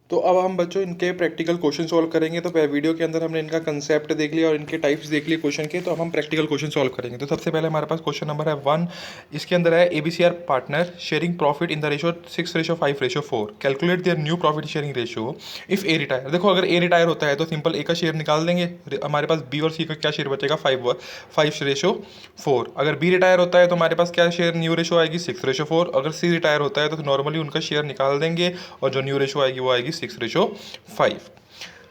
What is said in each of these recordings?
तो अब हम बच्चों इनके प्रैक्टिकल क्वेश्चन सॉल्व करेंगे। तो वीडियो के अंदर हमने इनका कंसेप्ट देख लिया और इनके टाइप्स देख लिए क्वेश्चन के। तो अब हम प्रैक्टिकल क्वेश्चन सॉल्व करेंगे। तो सबसे पहले हमारे पास क्वेश्चन नंबर है 1। इसके अंदर है ABCR partner sharing profit in the ratio 6:5:4। Calculate their new profit sharing ratio if A retire. देखो अगर ए रिटायर होता है तो सिंपल ए का शेयर निकाल देंगे। हमारे पास बी और सी का क्या शेयर बचेगा, 5:4। अगर बी रिटायर होता है तो हमारे पास क्या शेयर न्यू रेशो आएगी, 6:4। अगर सी रिटायर होता है तो नॉर्मली उनका शेयर निकाल देंगे और जो न्यू रेशो आएगी वो आएगी 6:5।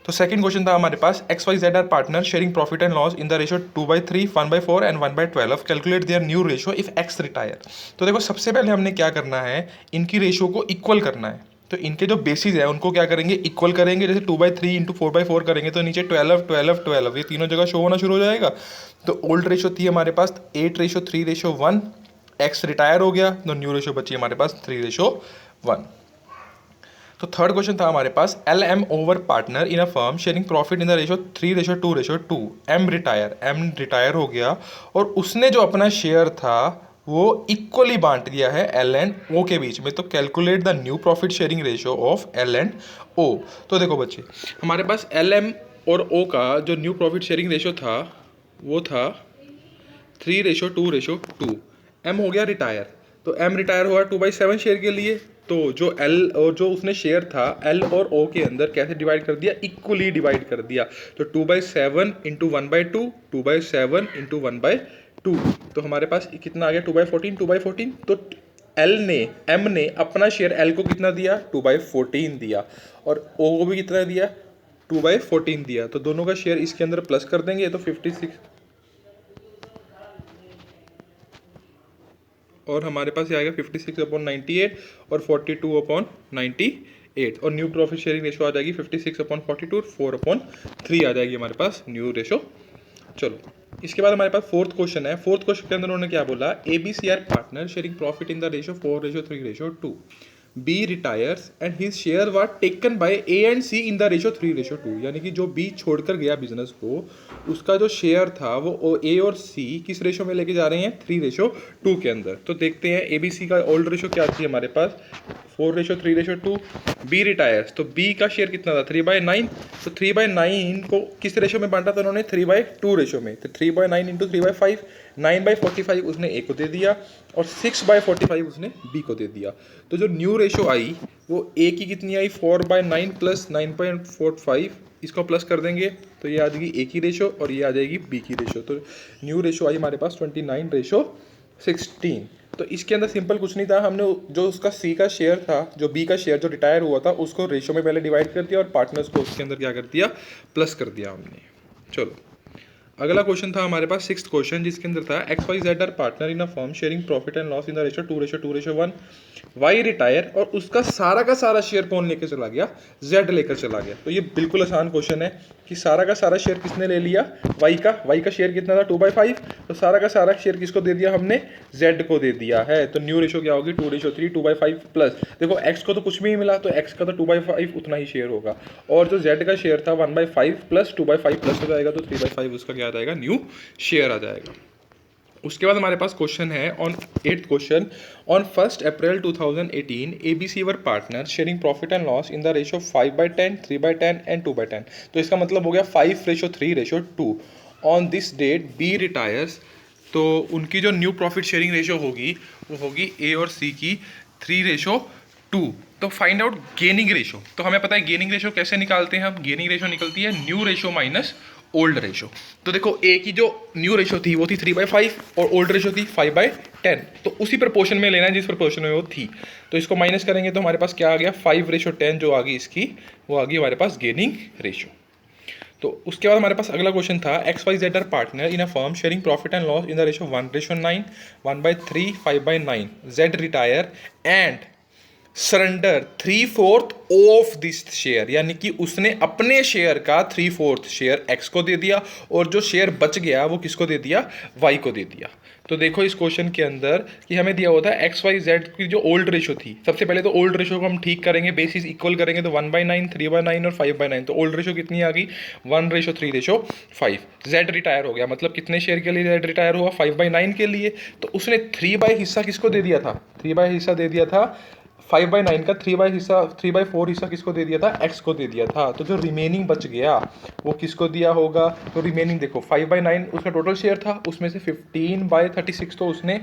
तो सेकंड क्वेश्चन था हमारे पास XYZ are partner sharing profit and loss in the ratio 2/3, 1/4 एंड 1/12। Calculate their new ratio if X retire. तो देखो सबसे पहले हमने क्या करना है, इनकी रेशो को इक्वल करना है। तो इनके जो बेसिस है उनको क्या करेंगे, इक्वल करेंगे। जैसे 2/3 इंटू 4/4 करेंगे तो नीचे 12, 12, 12 ये तीनों जगह शो होना शुरू हो जाएगा। तो ओल्ड रेशो थी हमारे पास 8:3:1। एक्स रिटायर हो गया तो न्यू रेशो बची हमारे पास 3:1। तो थर्ड क्वेश्चन था हमारे पास LM over partner in a firm sharing profit in the ratio 3:2:2। M retire हो गया और उसने जो अपना शेयर था वो इक्वली बांट दिया है एल एंड ओ के बीच में। तो calculate the new profit sharing ratio of L and O. तो देखो बच्चे हमारे पास LM और ओ का जो न्यू प्रॉफिट शेयरिंग रेशो था वो था 3:2:2। एम हो गया रिटायर, तो एम रिटायर हुआ 2/7 शेयर के लिए। तो जो एल और जो उसने शेयर था एल और ओ के अंदर कैसे डिवाइड कर दिया, इक्वली डिवाइड कर दिया। तो 2/7 इंटू 1/2, 2/7 इंटू 1/2। तो हमारे पास कितना आ गया, 2/14, 2/14। तो एम ने अपना शेयर एल को कितना दिया, 2/14 दिया और ओ को भी कितना दिया, 2/14 दिया। तो दोनों का शेयर इसके अंदर प्लस कर देंगे तो 56 और हमारे पास ये आएगा 56/98 और 42/98 और न्यू प्रॉफिट शेयरिंग रेशो आ जाएगी 56/42 और 4/3 आ जाएगी हमारे पास न्यू रेशो। चलो इसके बाद हमारे पास फोर्थ क्वेश्चन है। फोर्थ क्वेश्चन के अंदर उन्होंने क्या बोला, ABCR partner sharing profit in the ratio 4:3:2। B retires and his share was taken by A and C in the ratio 3:2। यानी कि जो B छोड़कर गया बिजनेस को, उसका जो शेयर था वो A और C किस रेशो में लेके जा रहे हैं, 3:2 के अंदर। तो देखते हैं ABC का ओल्ड रेशो क्या थी हमारे पास, 4:3:2। B रिटायर्स तो B का शेयर कितना था, 3/9। तो 3/9 को किस रेशो में बांटा था उन्होंने, 3/2 रेशो में। तो 3/9 इंटू 3/5, 9/45 उसने A को दे दिया और 6/45 उसने B को दे दिया। तो जो न्यू रेशो आई वो A की कितनी आई, 4/9 प्लस 9.45, इसको प्लस कर देंगे तो ये आ जाएगी A की रेशो और ये आ जाएगी B की रेशो। तो न्यू रेशो आई हमारे पास 29:16। तो इसके अंदर सिंपल कुछ नहीं था, हमने जो उसका C का शेयर था, जो B का शेयर जो रिटायर हुआ था, उसको रेशो में पहले डिवाइड कर दिया और पार्टनर्स को उसके अंदर क्या कर दिया, प्लस कर दिया हमने। चलो अगला क्वेश्चन था हमारे पास सिक्स्थ क्वेश्चन, जिसके अंदर था XYZ are partner in a firm sharing profit and loss in the ratio 2:2:1। Y retire और उसका का सारा शेयर कौन लेकर चला गया, Z लेकर चला गया। तो ये बिल्कुल आसान क्वेश्चन है कि सारा का सारा शेयर किसने ले लिया, वाई का शेयर कितना था, 2/5। तो सारा का सारा शेयर किसको दे दिया हमने, Z को दे दिया है। तो न्यू रेशो क्या होगी, 2:3, 2/5 प्लस, देखो X को तो कुछ भी नहीं मिला तो X का तो 2/5 उतना ही शेयर होगा और जो Z का शेयर था 1/5 प्लस 2/5 प्लस हो जाएगा तो 3/5 उसका क्या आ जाएगा, न्यू शेयर आ जाएगा। उसके बाद हमारे पास क्वेश्चन है on 8th question, on 1st April 2018 ABC were partner sharing profit and loss in the ratio 5/10, 3/10 एंड 2/10। तो इसका मतलब हो गया 5:3:2। On this date B retires, तो उनकी जो न्यू प्रॉफिट शेयरिंग रेशो होगी वो होगी A और C की 3:2। तो फाइंड आउट गेनिंग रेशो। तो हमें पता है गेनिंग रेशो कैसे निकालते हैं हम, गेनिंग रेशो निकलती है new ratio minus old ratio. तो देखो A की जो न्यू रेशो थी वो थी 3/5 और ओल्ड रेशो थी 5/10। तो उसी प्रपोर्शन में लेना है जिस प्रपोर्शन में वो थी। तो इसको माइनस करेंगे तो हमारे पास क्या आ गया, 5:10 जो आ गई इसकी, वो आ गई हमारे पास गेनिंग रेशो। तो उसके बाद हमारे पास अगला क्वेश्चन था XYZ are partner in a firm sharing profit and loss in the ratio 1:9, 1/3, 5/9। Z retire and surrender 3/4 of this share, यानी कि उसने अपने शेयर का 3/4 शेयर X को दे दिया और जो शेयर बच गया वो किसको दे दिया, Y को दे दिया। तो देखो इस क्वेश्चन के अंदर कि हमें दिया हुआ था XYZ की जो ओल्ड रेशो थी, सबसे पहले तो ओल्ड रेशो को हम ठीक करेंगे, बेसिस इक्वल करेंगे तो 1/9, 3/9 और 5/9। तो ओल्ड रेशो कितनी आ गई, 1:3:5। Z रिटायर हो गया, मतलब कितने शेयर के लिए Z रिटायर हुआ, 5/9 के लिए। तो उसने 3/हिस्सा किसको दे दिया था, 3/हिस्सा दे दिया था 5/9 का 3/4 हिस्सा किसको दे दिया था, x को दे दिया था। तो जो रिमेनिंग बच गया वो किसको दिया होगा, तो रिमेनिंग देखो 5/9 उसका टोटल शेयर था, उसमें से 15/36 तो उसने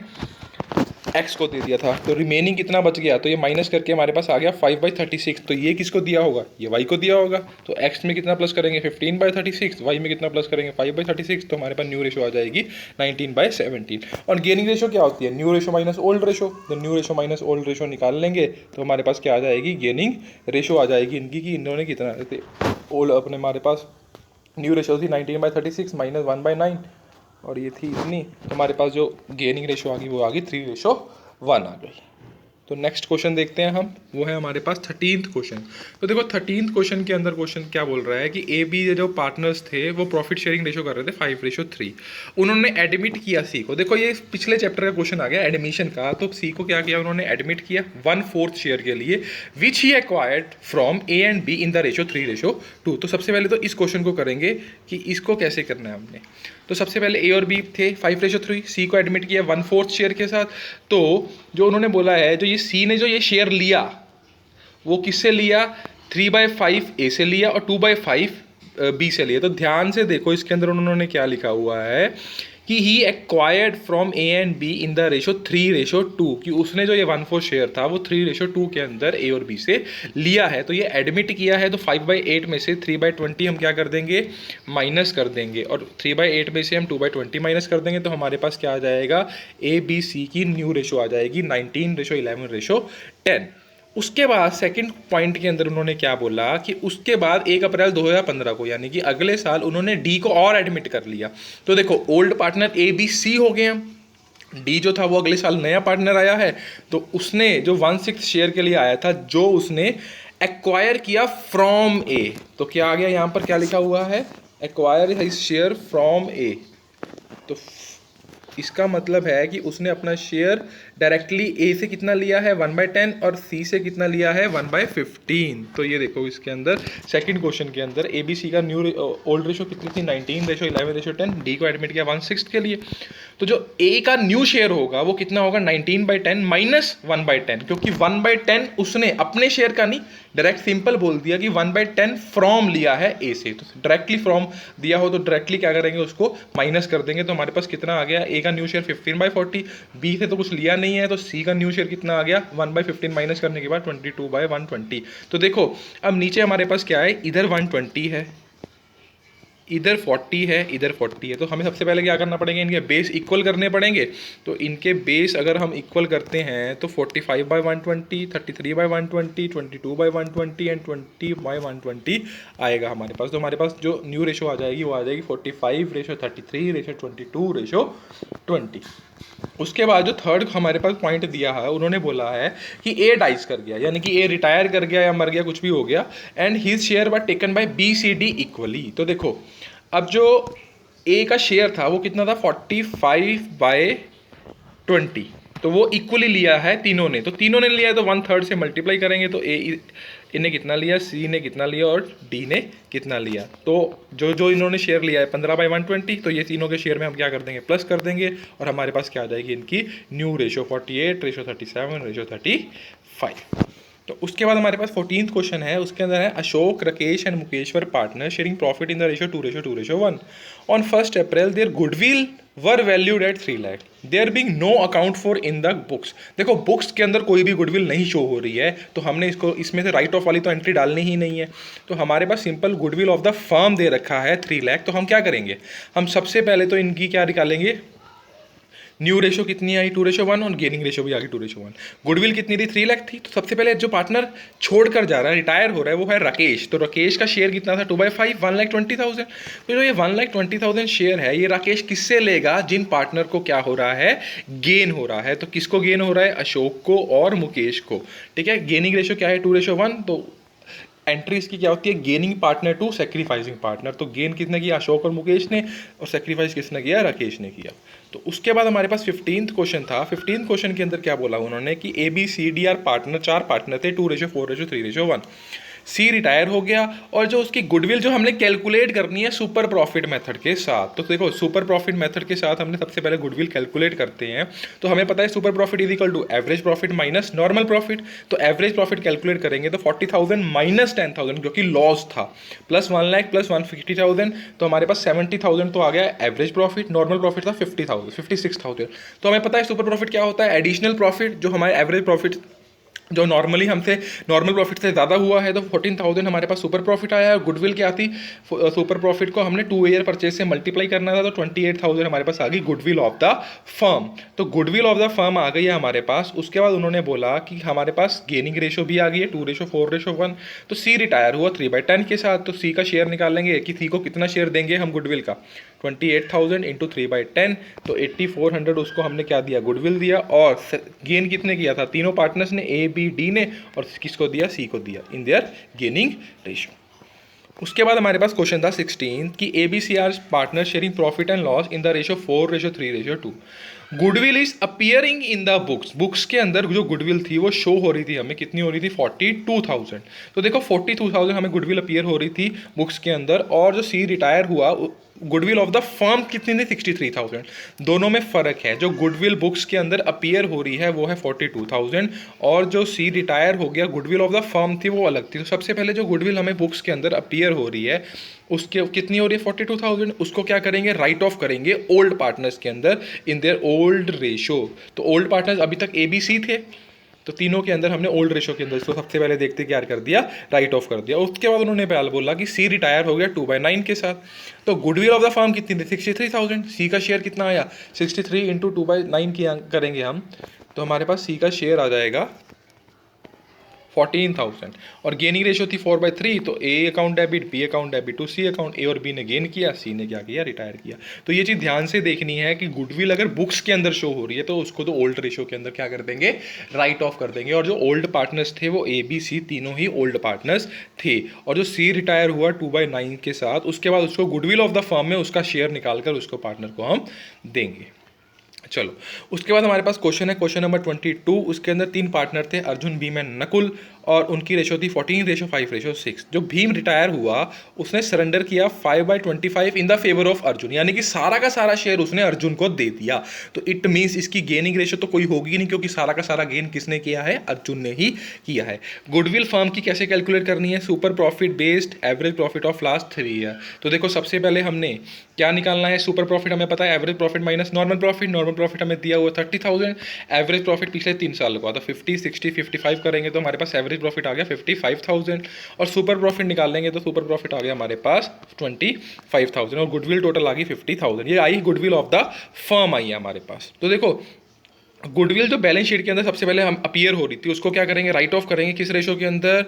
x को दे दिया था। तो रिमेनिंग कितना बच गया, तो ये माइनस करके हमारे पास आ गया 5/36। तो ये किसको दिया होगा, ये y को दिया होगा। तो x में कितना प्लस करेंगे 15/36, y में कितना प्लस करेंगे 5/36, तो हमारे पास न्यू रेशो आ जाएगी 19/17। और गेनिंग रेशो क्या होती है, new ratio minus old ratio. तो new ratio minus old ratio निकाल लेंगे तो हमारे पास क्या आ जाएगी, गेनिंग रेशो आ जाएगी इनकी, कि इन्होंने कितना ओल्ड अपने हमारे पास न्यू रेशो थी 19/36 माइनस 1/9 और ये थी इतनी। तो हमारे पास जो गेनिंग रेशो आ गई वो आ गई 3:1 आ गई। तो नेक्स्ट क्वेश्चन देखते हैं हम, वो है हमारे पास 13th क्वेश्चन। तो देखो 13th क्वेश्चन के अंदर क्वेश्चन क्या बोल रहा है कि ए बी जो पार्टनर्स थे वो प्रॉफिट शेयरिंग रेशो कर रहे थे 5:3। उन्होंने एडमिट किया सी को, देखो ये पिछले चैप्टर का क्वेश्चन आ गया एडमिशन का। तो सी को क्या किया उन्होंने, एडमिट किया 1/4 शेयर के लिए, which he acquired from A and B in the ratio 3:2। तो सबसे पहले तो इस क्वेश्चन को करेंगे कि इसको कैसे करना है हमने। तो सबसे पहले ए और बी थे 5:3, सी को एडमिट किया 1/4 शेयर के साथ। तो जो उन्होंने बोला है, जो ये सी ने जो ये शेयर लिया वो किससे लिया, 3/5 ए से लिया और 2/5 बी से लिया। तो ध्यान से देखो इसके अंदर उन्होंने क्या लिखा हुआ है कि he acquired from A and B in the ratio 3:2, कि उसने जो ये 1/4 शेयर था वो 3:2 के अंदर ए और बी से लिया है। तो ये एडमिट किया है, तो 5/8 में से 3/20 हम क्या कर देंगे, माइनस कर देंगे, और 3/8 में से हम 2/20 माइनस कर देंगे। तो हमारे पास क्या आ जाएगा, ए बी सी की न्यू रेशो आ जाएगी 19:11:10। उसके बाद सेकंड पॉइंट के अंदर उन्होंने क्या बोला कि उसके बाद 1 अप्रैल 2015 को, यानी कि अगले साल उन्होंने डी को और एडमिट कर लिया। तो देखो old partner A B C हो गए हैं, डी जो था वो अगले साल नया पार्टनर आया है। तो उसने जो 1/6 शेयर के लिए आया था, जो उसने एक्वायर किया फ्रॉम ए, तो क्या आ गया यहाँ पर, क्या लिखा हुआ है, एक्वायर हिज शेयर फ्रॉम ए। तो इसका मतलब है कि उसने अपना शेयर डायरेक्टली ए से कितना लिया है 1/10 और सी से कितना लिया है 1/15। तो ये देखो इसके अंदर सेकंड क्वेश्चन के अंदर ए बी सी का न्यू ओल्ड रेशो कितनी थी 19:11:10, डी को एडमिट किया 1/6 के लिए। तो जो ए का न्यू शेयर होगा वो कितना होगा 19/10 माइनस 1/10, क्योंकि 1/10 उसने अपने शेयर का नहीं, डायरेक्ट सिंपल बोल दिया कि 1/10 फ्रॉम लिया है ए से। तो डायरेक्टली फ्रॉम दिया हो तो डायरेक्टली क्या करेंगे, उसको माइनस कर देंगे। तो हमारे पास कितना आ गया, ए का न्यू शेयर 15/40, बी से तो कुछ लिया नहीं है, तो सी का न्यू शेयर कितना आ गया 1/15 माइनस करने के बाद 22/120। तो देखो अब नीचे हमारे पास क्या है, इधर 120 है, इधर 40 है, इधर 40 है। तो हमें सबसे पहले क्या करना पड़ेगा, इनके बेस इक्वल करने पड़ेंगे। तो इनके बेस अगर हम इक्वल करते हैं तो 45/120, 33/120, 22/120 एंड 20/120 आएगा हमारे पास। तो हमारे पास जो न्यू रेशो आ जाएगी वो आ जाएगी 45:33:22:20। उसके बाद जो थर्ड हमारे पास पॉइंट दिया है, उन्होंने बोला है कि ए डाइज कर गया, यानी कि ए रिटायर कर गया या मर गया, कुछ भी हो गया, and his share were taken by B C D equally. तो देखो अब जो ए का शेयर था वो कितना था 45/20, तो वो इक्वली लिया है तीनों ने। तो तीनों ने लिया है तो 1/3 से मल्टीप्लाई करेंगे तो ए इन्हें कितना लिया, सी ने कितना लिया और डी ने कितना लिया। तो जो जो इन्होंने शेयर लिया है 15/120, तो ये तीनों के शेयर में हम क्या कर देंगे, प्लस कर देंगे, और हमारे पास क्या आ जाएगी इनकी न्यू रेशो 48:37:35। तो उसके बाद हमारे पास 14th क्वेश्चन है, उसके अंदर है Ashok, Rakesh and Mukeshwar partner sharing profit in the ratio 2:2:1 on 1 April their goodwill were valued at 3 lakh, there being no account for in the books. देखो बुक्स के अंदर कोई भी गुडविल नहीं शो हो रही है, तो हमने इसको इसमें से राइट ऑफ वाली तो एंट्री डालनी ही नहीं है। तो हमारे पास simple goodwill of the firm दे रखा है 3 लाख। तो हम क्या करेंगे, हम सबसे पहले तो इनकी क्या निकालेंगे, न्यू रेशो कितनी आई 2:1 और गेनिंग रेशो भी आ गई 2:1। गुडविल कितनी थी 3 लाख थी। तो सबसे पहले जो पार्टनर छोड़कर जा रहा है, रिटायर हो रहा है, वो है राकेश। तो राकेश का शेयर कितना था 2/5 1,20,000। तो जो ये 1,20,000 शेयर है ये राकेश किससे लेगा, जिन पार्टनर को क्या हो रहा है, गेन हो रहा है। तो किसको गेन हो रहा है, अशोक को और मुकेश को। ठीक है, गेनिंग रेशो क्या है 2:1। तो एंट्री इसकी क्या होती है, gaining partner to sacrificing partner. तो गेन किसने किया, अशोक और मुकेश ने, और सेक्रीफाइस किसने किया, राकेश ने किया। तो उसके बाद हमारे पास 15th क्वेश्चन था। 15th क्वेश्चन के अंदर क्या बोला उन्होंने कि A B C D are partner, 4 partner थे 2:4:3:1। सी रिटायर हो गया, और जो उसकी गुडविल जो हमने कैलकुलेट करनी है सुपर प्रॉफिट मेथड के साथ, तो देखो सुपर प्रॉफिट मेथड के साथ हमने सबसे पहले गुडविल कैलकुलेट करते हैं। तो हमें पता है super profit is equal to average profit minus normal profit. तो एवरेज प्रॉफिट कैलकुलेट करेंगे तो 40,000 माइनस 10,000 जो कि लॉस था, प्लस 1 लाख प्लस 150,000, तो हमारे पास 70,000 तो आ गया एवरेज प्रॉफिट। नॉर्मल प्रॉफिट था 50,000 56,000। तो हमें पता है सुपर प्रॉफिट क्या होता है, एडिशनल प्रॉफिट जो हमारे एवरेज प्रॉफिट जो नॉर्मली हमसे नॉर्मल प्रॉफिट से ज़्यादा हुआ है, तो 14,000 हमारे पास सुपर प्रॉफिट आया है। गुडविल क्या थी, सुपर प्रॉफिट को हमने 2 ईयर परचेज से मल्टीप्लाई करना था, तो 28,000 हमारे पास आ गई गुडविल ऑफ द फर्म। तो गुडविल ऑफ द फर्म आ गई है हमारे पास। उसके बाद उन्होंने बोला कि हमारे पास गेनिंग रेशो भी आ गई है 2:4:1। तो सी रिटायर हुआ 3/10 के साथ। तो सी का शेयर निकाल लेंगे कि सी को कितना शेयर देंगे हम गुडविल का, 28,000 इंटू 3/10, तो 8,400 उसको हमने क्या दिया, गुडविल दिया। और गेन कितने किया था, तीनों पार्टनर्स ने, ए बी डी ने, और किसको दिया, सी को दिया इन देयर गेनिंग रेशियो। उसके बाद हमारे पास क्वेश्चन था 16 कि A B C are partner sharing profit and loss in the ratio 4:3:2। Goodwill is appearing in the books के अंदर जो गुडविल थी वो शो हो रही थी हमें, कितनी हो रही थी, 42,000। तो देखो 42,000 हमें गुडविल अपियर हो रही थी बुक्स के अंदर, और जो सी रिटायर हुआ गुडविल ऑफ द फर्म कितनी थी, 63,000। दोनों में फर्क है, जो गुडविल बुक्स के अंदर अपियर हो रही है वो है 42,000, और जो सी रिटायर हो गया गुडविल ऑफ द फर्म थी वो अलग थी। तो सबसे पहले जो गुडविल हमें बुक्स के अंदर अपियर हो रही है उसके कितनी हो रही है, 42,000, उसको क्या करेंगे, राइट ऑफ करेंगे ओल्ड पार्टनर्स के अंदर इन देयर ओल्ड रेशो। तो ओल्ड पार्टनर्स अभी तक ए बी सी थे, तो तीनों के अंदर हमने ओल्ड रेशो के अंदर इसको सबसे पहले देखते क्या कर दिया, राइट ऑफ कर दिया। उसके बाद उन्होंने पहले बोला कि सी रिटायर हो गया 2/9 के साथ। तो गुडविल ऑफ द फर्म कितनी थी, 63,000। सी का शेयर कितना आया, 63 इंटू 2/9 किया करेंगे हम, तो हमारे पास सी का शेयर आ जाएगा 14,000। और गेनिंग रेशो थी 4/3, तो A account debit, B account debit to C account. A और बी ने गेन किया, सी ने क्या किया, रिटायर किया। तो ये चीज़ ध्यान से देखनी है कि गुडविल अगर बुक्स के अंदर शो हो रही है तो उसको तो ओल्ड रेशो के अंदर क्या कर देंगे, राइट ऑफ कर देंगे। और जो ओल्ड पार्टनर्स थे वो ए बी सी तीनों ही ओल्ड पार्टनर्स थे। और जो सी रिटायर हुआ 2/9 के साथ, उसके बाद उसको गुडविल ऑफ द फर्म में उसका शेयर निकालकर उसको पार्टनर को हम देंगे। चलो, उसके बाद हमारे पास क्वेश्चन है, क्वेश्चन नंबर 22। उसके अंदर 3 पार्टनर थे, अर्जुन, भीम एंड नकुल, और उनकी रेशो थी 14:5:6। जो भीम रिटायर हुआ उसने सरेंडर किया 5/25 in the favour of Arjun, यानी कि सारा का सारा शेयर उसने अर्जुन को दे दिया। तो इट मीन्स इसकी गेनिंग रेशो तो कोई होगी नहीं, क्योंकि सारा का सारा गेन किसने किया है, अर्जुन ने ही किया है। गुडविल फर्म की कैसे कैलकुलेट करनी है, super profit based average profit of last 3 year. तो देखो सबसे पहले हमने क्या निकालना है, सुपर प्रॉफिट हमें पता है average profit minus normal profit. Normal profit हमें दिया हुआ 30,000, एवरेज प्रॉफिट पिछले 3 साल का, तो 50 60 55 करेंगे तो हमारे पास एवरेज प्रॉफिट आ गया 55,000। और सुपर प्रॉफिट निकाल लेंगे तो सुपर प्रॉफिट आ गया हमारे पास 25,000, और गुडविल टोटल आ गई 50,000। ये आई goodwill of the firm I है हमारे पास। तो देखो गुडविल जो बैलेंस शीट के अंदर सबसे पहले हम अपीयर हो रही थी उसको क्या करेंगे, राइट ऑफ करेंगे। किस रेशो के अंदर,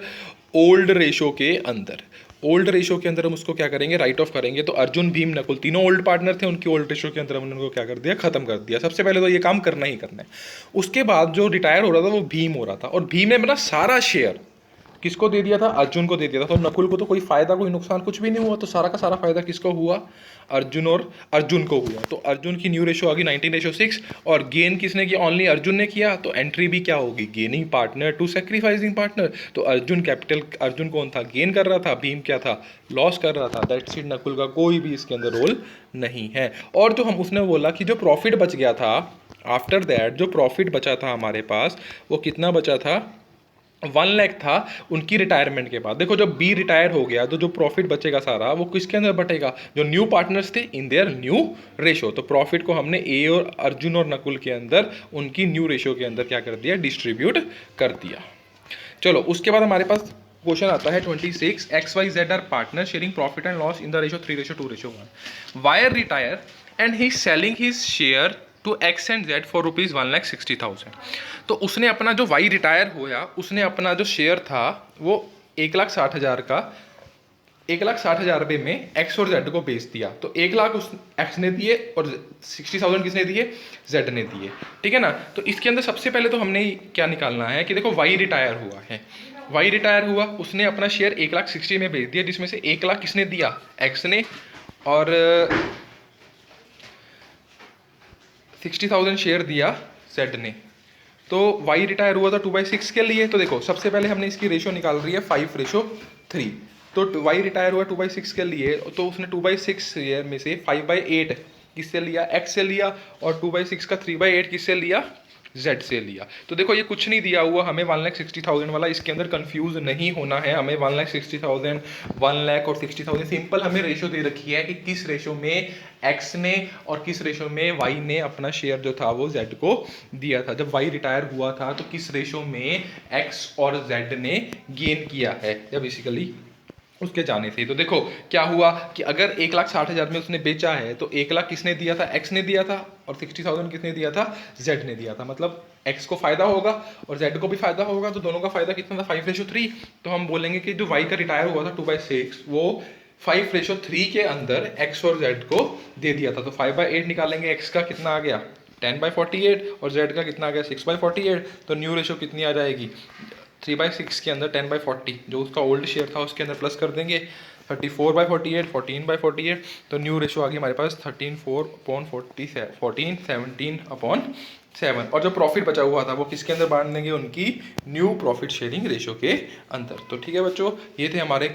ओल्ड रेशो के अंदर। ओल्ड रेशो के अंदर हम उसको क्या करेंगे, राइट ऑफ करेंगे। तो अर्जुन, भीम, नकुल तीनों ओल्ड पार्टनर थे, उनकी ओल्ड रेशो के अंदर हमने उनको क्या कर दिया, खत्म कर दिया। सबसे पहले तो ये काम करना ही करना है। उसके बाद जो रिटायर हो रहा था वो भीम हो रहा था, और भीम ने अपना सारा शेयर किसको दे दिया था, अर्जुन को दे दिया था। तो नकुल को तो कोई फायदा कोई नुकसान कुछ भी नहीं हुआ, तो सारा का सारा फायदा किसको हुआ, अर्जुन और अर्जुन को हुआ। तो अर्जुन की न्यू रेशो आ गई 19:6, और गेन किसने किया, ओनली अर्जुन ने किया। तो एंट्री भी क्या होगी, gaining partner to sacrificing partner. तो अर्जुन कैपिटल, अर्जुन कौन था, गेन कर रहा था, भीम क्या था, लॉस कर रहा था। दैट्स इट, नकुल का कोई भी इसके अंदर रोल नहीं है। और जो हम उसने बोला कि जो प्रॉफिट बच गया था आफ्टर दैट, जो प्रॉफिट बचा था हमारे पास वो कितना बचा था, 1 लाख था उनकी रिटायरमेंट के बाद। देखो जब बी रिटायर हो गया तो जो प्रॉफिट बचेगा सारा वो किसके अंदर बटेगा, जो न्यू पार्टनर्स थे इन देयर न्यू रेशो। तो प्रॉफिट को हमने ए और अर्जुन और नकुल के अंदर उनकी न्यू रेशो के अंदर क्या कर दिया, डिस्ट्रीब्यूट कर दिया। चलो उसके बाद हमारे पास क्वेश्चन आता है 26, XYZ are partner sharing profit and loss in the ratio 3:2:1। Y retire and he selling his share to X and Z for rupees 1,60,000। तो उसने अपना जो वाई रिटायर हुआ उसने अपना जो शेयर था वो 1,60,000 का 1,60,000 रुपये में एक्स और जेड को बेच दिया। तो 1 लाख उस एक्स ने दिए और 60,000 किसने दिए, जेड ने दिए। ठीक है ना। तो इसके अंदर सबसे पहले तो हमने क्या निकालना है कि देखो वाई रिटायर हुआ है, वाई रिटायर हुआ उसने अपना शेयर 1,60,000 में बेच दिया, जिसमें से 1 लाख किसने दिया, एक्स ने, और 60,000 शेयर दिया जेड ने। तो वाई रिटायर हुआ था 2/6 के लिए, तो देखो सबसे पहले हमने इसकी रेशो निकाल रही है 5:3। तो वाई रिटायर हुआ 2/6 के लिए, तो उसने 2/6 में से 5/8 किससे लिया, एक्स से लिया, और 2/6 का 3/8 किससे लिया, जेड से लिया। तो देखो ये कुछ नहीं दिया हुआ हमें 1,60,000 वाला, इसके अंदर कंफ्यूज नहीं होना है हमें। 1,60,000, 1,00,000 और 60,000 सिंपल हमें रेशो दे रखी है कि किस रेशो में एक्स ने और किस रेशो में वाई ने अपना शेयर जो था वो जेड को दिया था। जब वाई रिटायर हुआ था तो किस रेशो में एक्स और जेड ने गेन किया है, या बेसिकली उसके जाने से। तो देखो क्या हुआ कि अगर 1,60,000 में उसने बेचा है तो 1,00,000 किसने दिया था, एक्स ने दिया था, और 60,000 किसने दिया था, जेड ने दिया था। मतलब एक्स को फायदा होगा और जेड को भी फायदा होगा, तो दोनों का फायदा कितना था, 5:3। तो हम बोलेंगे कि जो वाई का रिटायर हुआ था 2/6 वो 5:3 के अंदर एक्स और जेड को दे दिया था। तो 5/8 निकालेंगे, एक्स का कितना आ गया 10/48 और जेड का कितना आ गया 6/48। तो न्यू रेशो कितनी आ जाएगी, 3/6 के अंदर 10/40 जो उसका ओल्ड शेयर था उसके अंदर प्लस कर देंगे 34/48, 14/48। तो न्यू रेशो आ गई हमारे पास 17/7। और जो प्रॉफिट बचा हुआ था वो किसके अंदर बांट देंगे, उनकी न्यू प्रॉफिट शेयरिंग रेशो के अंदर। तो ठीक है बच्चों, ये थे हमारे